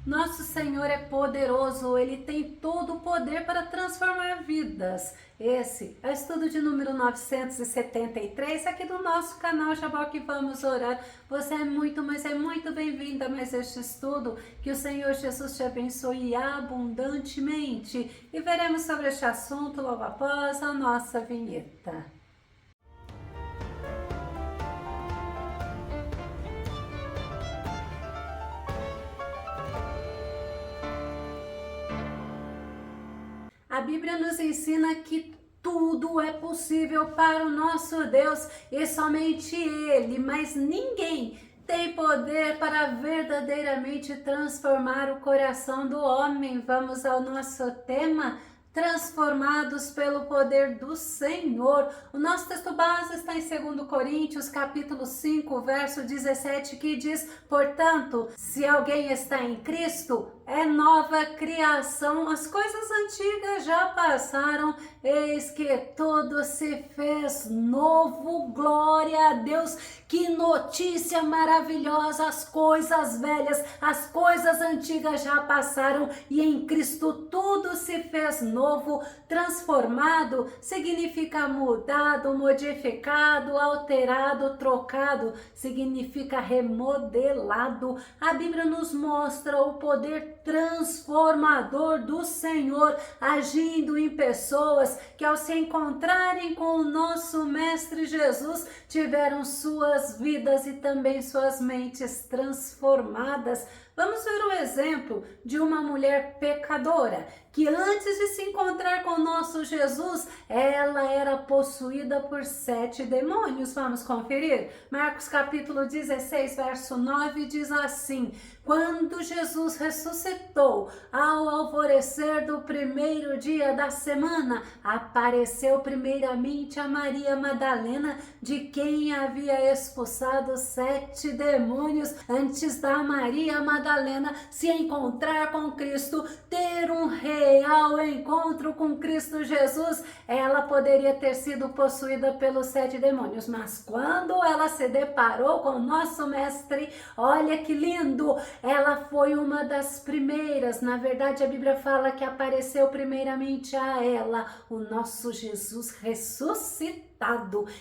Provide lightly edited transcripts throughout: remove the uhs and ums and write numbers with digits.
Nosso Senhor é poderoso, Ele tem todo o poder para transformar vidas. Esse é o estudo de número 973 aqui do nosso canal Jaboque Vamos Orar. Você é muito, mas é muito bem-vinda a mais este estudo. Que o Senhor Jesus te abençoe abundantemente. E veremos sobre este assunto logo após a nossa vinheta. A Bíblia nos ensina que tudo é possível para o nosso Deus e somente Ele, mas ninguém tem poder para verdadeiramente transformar o coração do homem. Vamos ao nosso tema: transformados pelo poder do Senhor. O nosso texto base está em 2 Coríntios, capítulo 5, verso 17, que diz: portanto, se alguém está em Cristo, é nova criação, as coisas antigas já passaram, eis que tudo se fez novo. Glória a Deus, que notícia maravilhosa! As coisas velhas, as coisas antigas já passaram e em Cristo tudo se fez novo. Transformado significa mudado, modificado, alterado, trocado, significa remodelado. A Bíblia nos mostra o poder transformador do Senhor agindo em pessoas que, ao se encontrarem com o nosso Mestre Jesus, tiveram suas vidas e também suas mentes transformadas. Vamos ver o exemplo de uma mulher pecadora que, antes de se encontrar com o nosso Jesus, ela era possuída por 7 demônios. Vamos conferir? Marcos capítulo 16, verso 9 diz assim: quando Jesus ressuscitou, ao alvorecer do primeiro dia da semana, apareceu primeiramente a Maria Madalena, de quem havia expulsado 7 demônios. Antes da Maria Madalena se encontrar com Cristo, ter um real encontro com Cristo Jesus, ela poderia ter sido possuída pelos 7 demônios. Mas quando ela se deparou com o nosso Mestre, olha que lindo! Ela foi uma das primeiras. Na verdade, a Bíblia fala que apareceu primeiramente a ela, o nosso Jesus ressuscitado.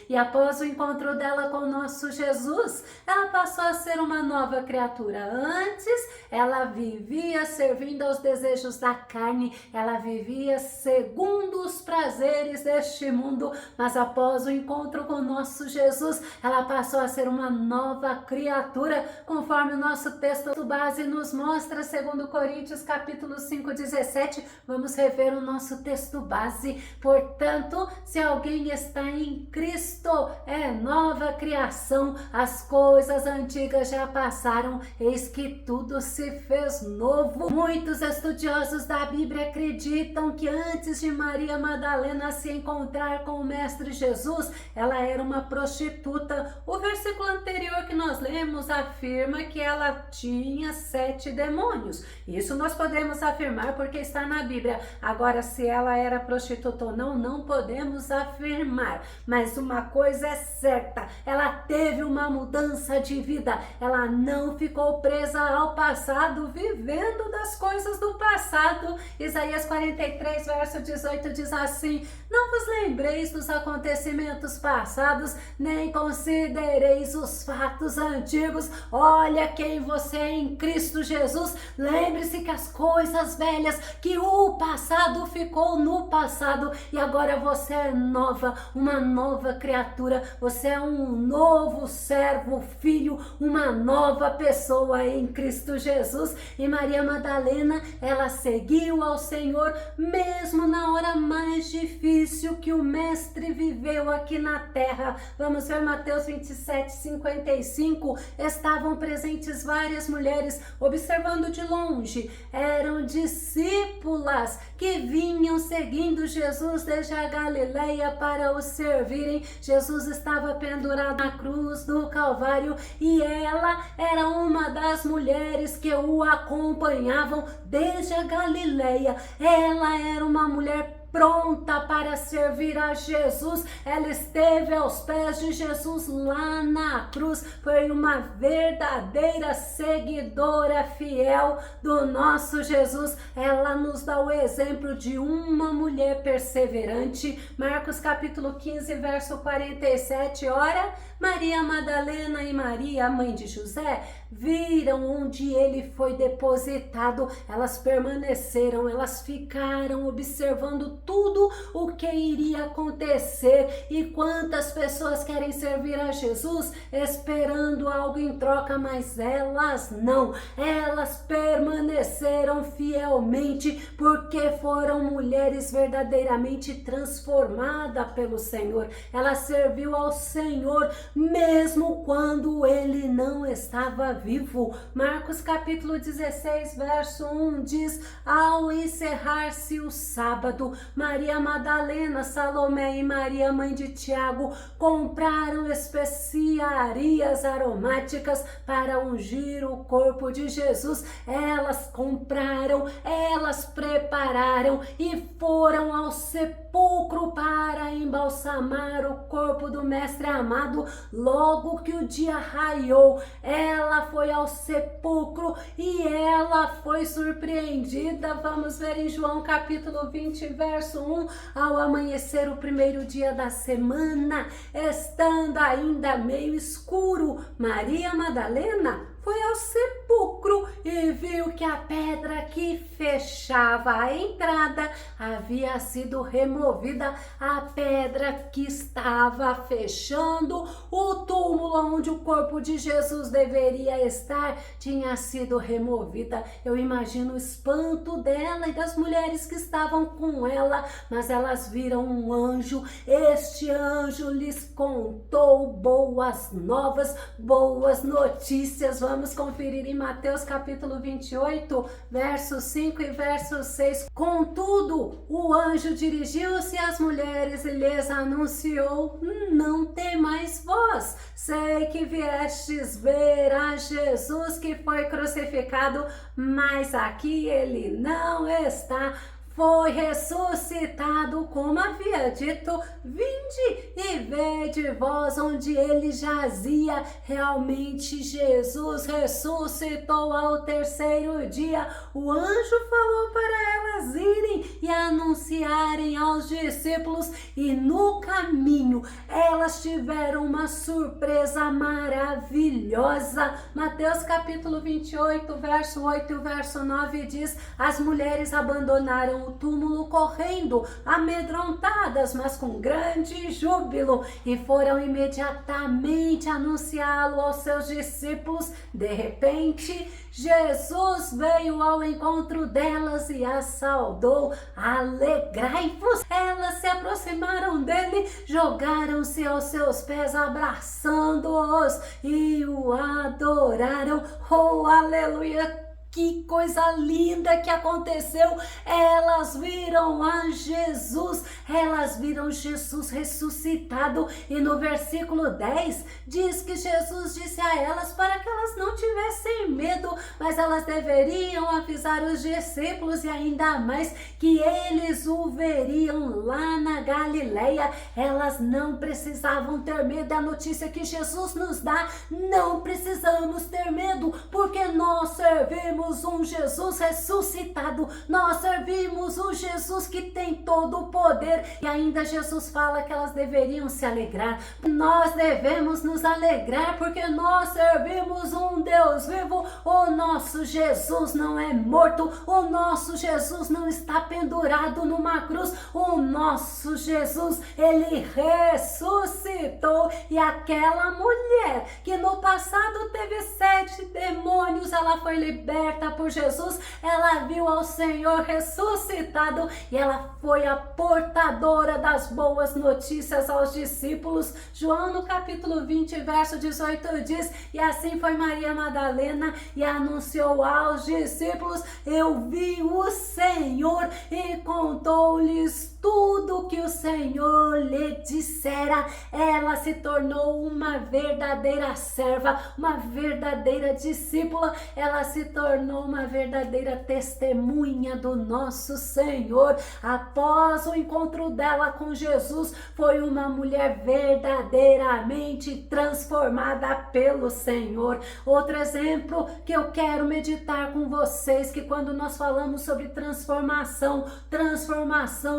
E após o encontro dela com o nosso Jesus, ela passou a ser uma nova criatura. Antes, ela vivia servindo aos desejos da carne, ela vivia segundo os prazeres deste mundo, mas após o encontro com o nosso Jesus, ela passou a ser uma nova criatura, conforme o nosso texto base nos mostra, 2 Coríntios capítulo 5, 17. Vamos rever o nosso texto base. Portanto, se alguém está em Cristo, é nova criação, as coisas antigas já passaram, eis que tudo se fez novo. Muitos estudiosos da Bíblia acreditam que antes de Maria Madalena se encontrar com o Mestre Jesus, ela era uma prostituta. O versículo anterior que nós lemos afirma que ela tinha 7 demônios. Isso nós podemos afirmar porque está na Bíblia. Agora, se ela era prostituta ou não, não podemos afirmar. Mas uma coisa é certa, ela teve uma mudança de vida, ela não ficou presa ao passado, vivendo das coisas do passado. Isaías 43, verso 18 diz assim: não vos lembreis dos acontecimentos passados, nem considereis os fatos antigos. Olha quem você é em Cristo Jesus. Lembre-se que as coisas velhas, que o passado ficou no passado e agora você é nova, uma nova criatura, você é um novo servo, filho, uma nova pessoa em Cristo Jesus. E Maria Madalena, ela seguiu ao Senhor mesmo na hora mais difícil que o Mestre viveu aqui na terra. Vamos ver Mateus 27, 55. Estavam presentes várias mulheres, observando de longe. Eram discípulas que vinham seguindo Jesus desde a Galileia para o servirem. Jesus estava pendurado na cruz do Calvário e ela era uma das mulheres que o acompanhavam desde a Galileia. Ela era uma mulher pronta para servir a Jesus. Ela esteve aos pés de Jesus lá na cruz. Foi uma verdadeira seguidora fiel do nosso Jesus. Ela nos dá o exemplo de uma mulher perseverante. Marcos capítulo 15, verso 47. Ora, Maria Madalena e Maria, mãe de José, viram onde ele foi depositado. Elas permaneceram, elas ficaram observando tudo o que iria acontecer. E quantas pessoas querem servir a Jesus esperando algo em troca, mas elas não. Elas permaneceram fielmente porque foram mulheres verdadeiramente transformadas pelo Senhor. Ela serviu ao Senhor mesmo quando ele não estava vivo. Marcos capítulo 16, verso 1 diz: ao encerrar-se o sábado, Maria Madalena, Salomé e Maria, mãe de Tiago, compraram especiarias aromáticas para ungir o corpo de Jesus. Elas compraram, elas prepararam e foram ao sepulcro para embalsamar o corpo do mestre amado. Logo que o dia raiou, ela foi ao sepulcro e ela foi surpreendida. Vamos ver em João capítulo 20, verso 1. Ao amanhecer o primeiro dia da semana, estando ainda meio escuro, Maria Madalena foi ao sepulcro e viu que a pedra que fechava a entrada havia sido removida. A pedra que estava fechando o túmulo onde o corpo de Jesus deveria estar tinha sido removida. Eu imagino o espanto dela e das mulheres que estavam com ela, mas elas viram um anjo. Este anjo lhes contou boas novas, boas notícias. Vamos conferir em Mateus capítulo 28, verso 5 e verso 6. Contudo, o anjo dirigiu-se às mulheres e lhes anunciou: não temais vós, sei que viestes ver a Jesus que foi crucificado, mas aqui ele não está. Foi ressuscitado, como havia dito. Vinde e vede vós onde ele jazia. Realmente Jesus ressuscitou ao terceiro dia. O anjo falou para elas irem e anunciarem aos discípulos, e no caminho elas tiveram uma surpresa maravilhosa. Mateus capítulo 28, verso 8 e verso 9 diz: as mulheres abandonaram o túmulo correndo, amedrontadas, mas com grande júbilo, e foram imediatamente anunciá-lo aos seus discípulos. De repente, Jesus veio ao encontro delas e as saudou. Alegrai-vos! Elas se aproximaram dele, jogaram-se aos seus pés, abraçando-os e o adoraram. Oh, aleluia! Que coisa linda que aconteceu! Elas viram a Jesus, elas viram Jesus ressuscitado, e no versículo 10 diz que Jesus disse a elas para que elas não tivessem medo, mas elas deveriam avisar os discípulos, e ainda mais que eles o veriam lá na Galileia. Elas não precisavam ter medo. A notícia que Jesus nos dá: não precisamos ter medo, porque nós servimos um Jesus ressuscitado, nós servimos um Jesus que tem todo o poder. E ainda Jesus fala que elas deveriam se alegrar. Nós devemos nos alegrar porque nós servimos um Deus vivo. O nosso Jesus não é morto, o nosso Jesus não está pendurado numa cruz. O nosso Jesus, ele ressuscitou. E aquela mulher que no passado teve 7 demônios, ela foi liberta por Jesus. Ela viu ao Senhor ressuscitado e ela foi a portadora das boas notícias aos discípulos. João no capítulo 20, verso 18 diz: e assim foi Maria Madalena e anunciou aos discípulos: eu vi o Senhor, e contou-lhes tudo que o Senhor lhe dissera. Ela se tornou uma verdadeira serva, uma verdadeira discípula. Ela se tornou uma verdadeira testemunha do nosso Senhor. Após o encontro dela com Jesus, foi uma mulher verdadeiramente transformada pelo Senhor. Outro exemplo que eu quero meditar com vocês, que quando nós falamos sobre transformação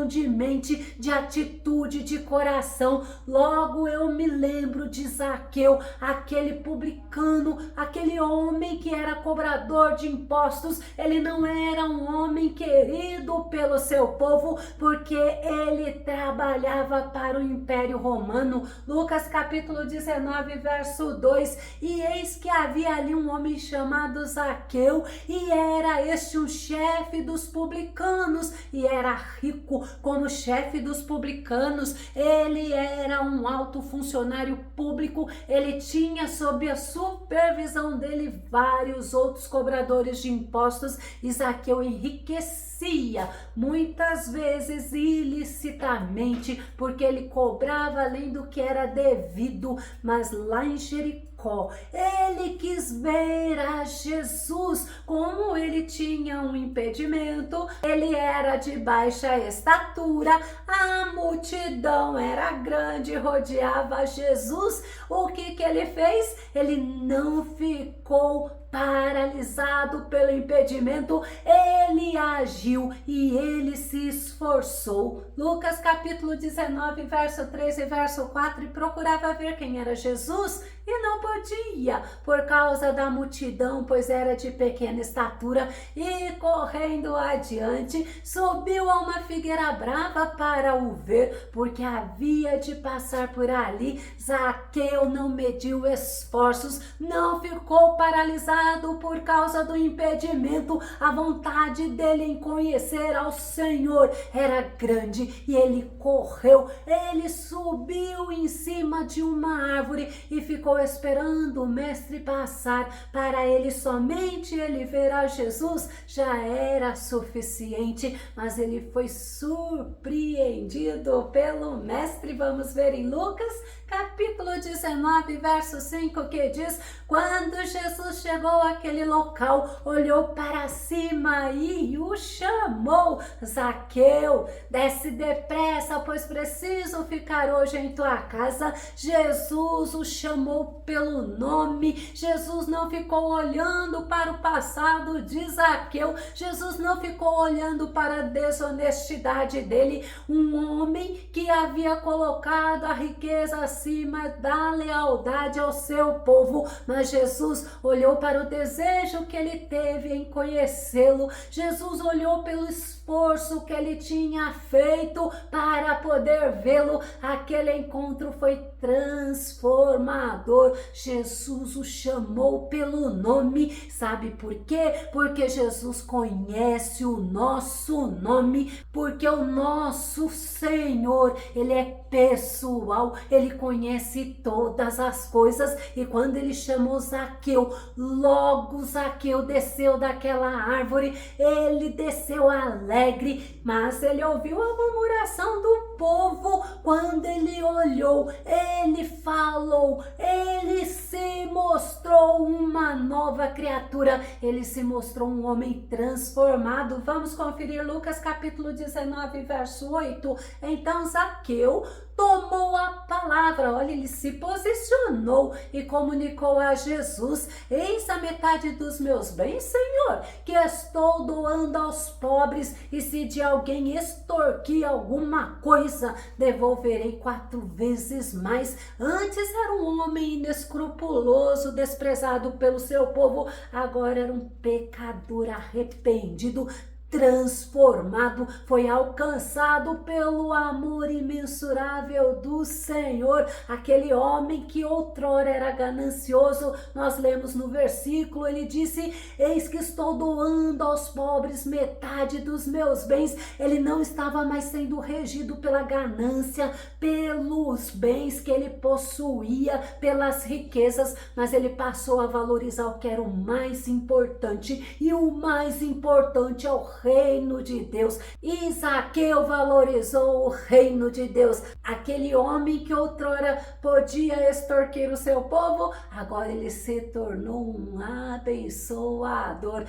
de mente, de atitude, de coração, logo eu me lembro de Zaqueu, aquele publicano, aquele homem que era cobrador de impostos. Ele não era um homem querido pelo seu povo, porque ele trabalhava para o Império Romano. Lucas capítulo 19, verso 2, e eis que havia ali um homem chamado Zaqueu, e era este um chefe dos publicanos, e era rico. Como chefe dos publicanos, ele era um alto funcionário público. Ele tinha sob a supervisão dele vários outros cobradores de impostos, e Zaqueu enriquecia muitas vezes ilicitamente, porque ele cobrava além do que era devido. Mas lá em Jericó, ele quis ver a Jesus. Como ele tinha um impedimento, ele era de baixa estatura, a multidão era grande, rodeava Jesus. O que ele fez? Ele não ficou paralisado pelo impedimento, ele agiu e ele se esforçou. Lucas capítulo 19, verso 3 e verso 4, e procurava ver quem era Jesus, e não podia, por causa da multidão, pois era de pequena estatura, e correndo adiante, subiu a uma figueira brava para o ver, porque havia de passar por ali. Zaqueu não mediu esforços, não ficou paralisado por causa do impedimento. A vontade dele em conhecer ao Senhor era grande, e ele correu, ele subiu em cima de uma árvore e ficou esperando o mestre passar. Para ele, somente ele ver a Jesus já era suficiente, mas ele foi surpreendido pelo mestre. Vamos ver em Lucas capítulo 19, verso 5, que diz: quando Jesus chegou àquele local, olhou para cima e o chamou: Zaqueu, desce depressa, pois preciso ficar hoje em tua casa. Jesus o chamou pelo nome. Jesus não ficou olhando para o passado de Zaqueu. Jesus não ficou olhando para a desonestidade dele. Um homem que havia colocado a riqueza acima da lealdade ao seu povo. Mas Jesus olhou para o desejo que ele teve em conhecê-lo. Jesus olhou pelo esforço que ele tinha feito para poder vê-lo. Aquele encontro foi transformador. Jesus o chamou pelo nome. Sabe por quê? Porque Jesus conhece o nosso nome, porque o nosso Senhor, ele é pessoal, ele conhece todas as coisas. E quando ele chamou Zaqueu, logo Zaqueu desceu daquela árvore. Ele desceu alegre, mas ele ouviu a murmuração do povo. Quando ele olhou, ele falou, ele se mostrou uma nova criatura, ele se mostrou um homem transformado. Vamos conferir Lucas capítulo 19, verso 8. Então Zaqueu tomou a palavra, olha, ele se posicionou e comunicou a Jesus: eis a metade dos meus bens, Senhor, que estou doando aos pobres, e se de alguém extorquir alguma coisa, devolverei 4 vezes mais. Antes era um homem inescrupuloso, desprezado pelo seu povo, agora era um pecador arrependido, transformado, foi alcançado pelo amor imensurável do Senhor. Aquele homem que outrora era ganancioso, nós lemos no versículo, ele disse: eis que estou doando aos pobres metade dos meus bens. Ele não estava mais sendo regido pela ganância, pelos bens que ele possuía, pelas riquezas, mas ele passou a valorizar o que era o mais importante, e o mais importante é o reino de Deus. E Zaqueu valorizou o reino de Deus. Aquele homem que outrora podia extorquir o seu povo, agora ele se tornou um abençoador.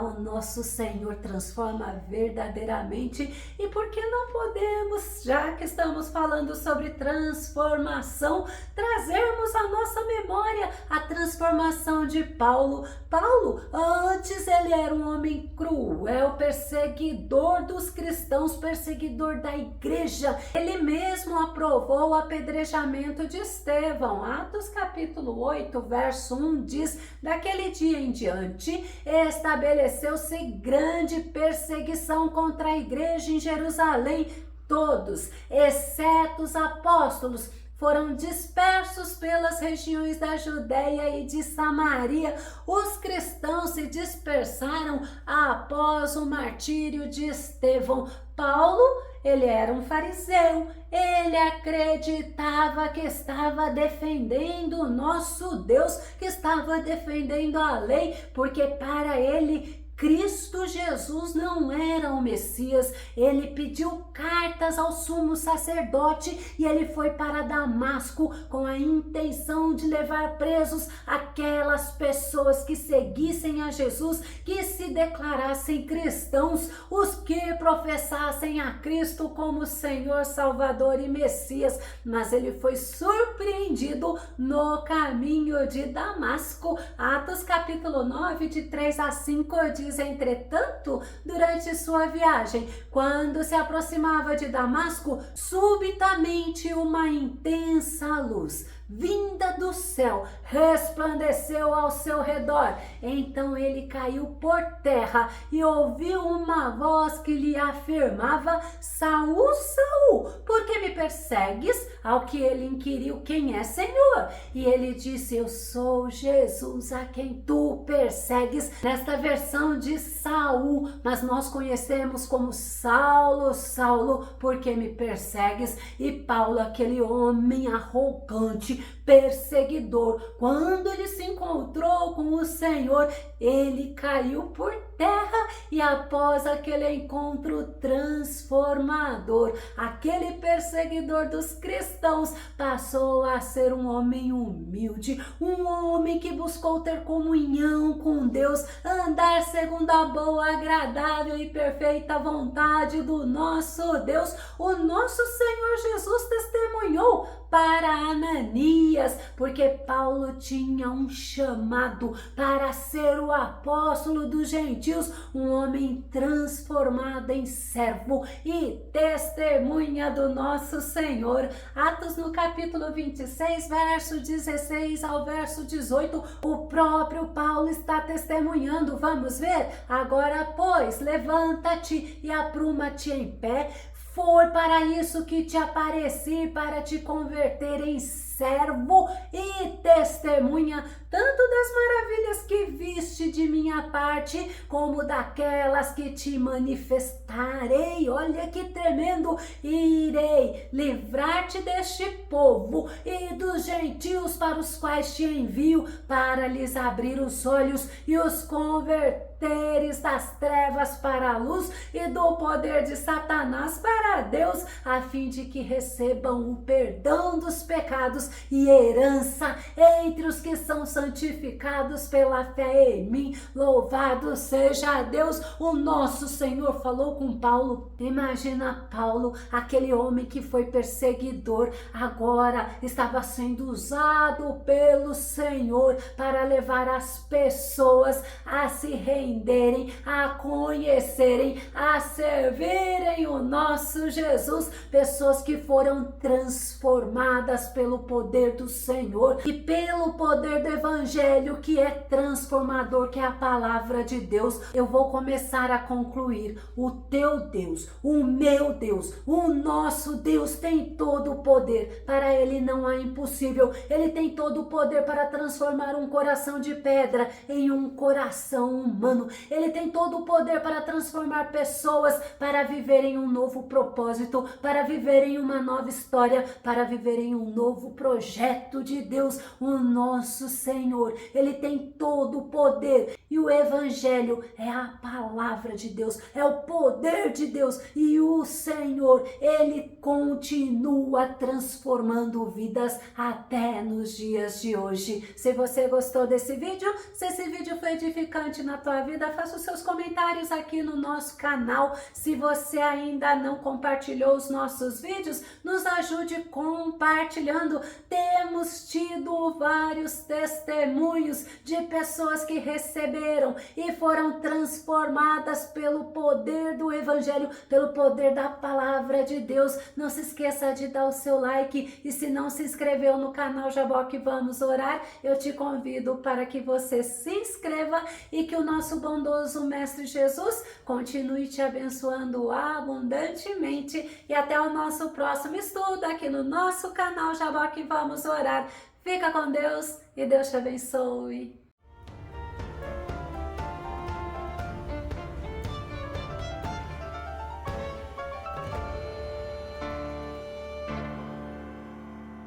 O nosso Senhor transforma verdadeiramente. E por que não podemos, já que estamos falando sobre transformação, trazermos à nossa memória a transformação de Paulo? Paulo, antes ele era um homem cruel, perseguidor dos cristãos, perseguidor da igreja. Ele mesmo aprovou o apedrejamento de Estevão. Atos capítulo 8, verso 1 diz: daquele dia em diante, estabeleceu-se grande perseguição contra a igreja em Jerusalém. Todos, exceto os apóstolos, foram dispersos pelas regiões da Judéia e de Samaria. Os cristãos se dispersaram após o martírio de Estevão. Paulo, ele era um fariseu, ele acreditava que estava defendendo o nosso Deus, que estava defendendo a lei, porque para ele Cristo Jesus não era o Messias. Ele pediu cartas ao sumo sacerdote e ele foi para Damasco com a intenção de levar presos aquelas pessoas que seguissem a Jesus, que se declarassem cristãos, os que professassem a Cristo como Senhor, Salvador e Messias. Mas ele foi surpreendido no caminho de Damasco. Atos capítulo 9, de 3 a 5 diz: entretanto, durante sua viagem, quando se aproximava de Damasco, subitamente uma intensa luz vinda do céu resplandeceu ao seu redor. Então ele caiu por terra e ouviu uma voz que lhe afirmava: Saul, Saul, por que me persegues? Ao que ele inquiriu: quem é, Senhor? E ele disse: eu sou Jesus a quem tu persegues. Nesta versão diz Saul, mas nós conhecemos como Saulo, Saulo, por que me persegues? E Paulo, aquele homem arrogante, perseguidor, quando ele se encontrou com o Senhor, ele caiu por terra e após aquele encontro transformador, aquele perseguidor dos cristãos passou a ser um homem humilde, um homem que buscou ter comunhão com Deus, andar segundo a boa, agradável e perfeita vontade do nosso Deus. O nosso Senhor Jesus testemunhou para Ananias, porque Paulo tinha um chamado para ser o apóstolo dos gentios, um homem transformado em servo e testemunha do nosso Senhor. Atos no capítulo 26, verso 16 ao verso 18, o próprio Paulo está testemunhando. Vamos ver? Agora, pois, levanta-te e apruma-te em pé. Foi para isso que te apareci, para te converter em servo e testemunha, tanto das maravilhas que viste de minha parte, como daquelas que te manifestarei. Olha que tremendo! Irei livrar-te deste povo e dos gentios para os quais te envio, para lhes abrir os olhos e os converteres das trevas para a luz e do poder de Satanás para Deus, a fim de que recebam o perdão dos pecados e herança entre os que são santificados pela fé em mim. Louvado seja Deus! O nosso Senhor falou com Paulo. Imagina Paulo, aquele homem que foi perseguidor, agora estava sendo usado pelo Senhor para levar as pessoas a se renderem, a conhecerem, a servirem o nosso Jesus. Pessoas que foram transformadas pelo poder do Senhor e pelo poder do Evangelho, que é transformador, que é a palavra de Deus. Eu vou começar a concluir. O teu Deus, o meu Deus, o nosso Deus tem todo o poder. Para ele não há impossível. Ele tem todo o poder para transformar um coração de pedra em um coração humano. humano. Ele tem todo o poder para transformar pessoas, para viverem um novo propósito, para viverem uma nova história, para viverem um novo projeto de Deus, o nosso Senhor. Ele tem todo o poder e o Evangelho é a palavra de Deus, é o poder de Deus, e o Senhor, Ele continua transformando vidas até nos dias de hoje. Se você gostou desse vídeo, se esse vídeo foi edificante na tua vida, faça os seus comentários aqui no nosso canal. Se você ainda não compartilhou os nossos vídeos, nos ajude compartilhando. Temos tido vários testemunhos de pessoas que receberam e foram transformadas pelo poder do Evangelho, pelo poder da palavra de Deus. Não se esqueça de dar o seu like, e se não se inscreveu no canal Jaboque Vamos Orar, eu te convido para que você se inscreva e que o nosso bondoso Mestre Jesus continue te abençoando abundantemente. E até o nosso próximo estudo aqui no nosso canal Jaboque Vamos Orar. Fica com Deus e Deus te abençoe.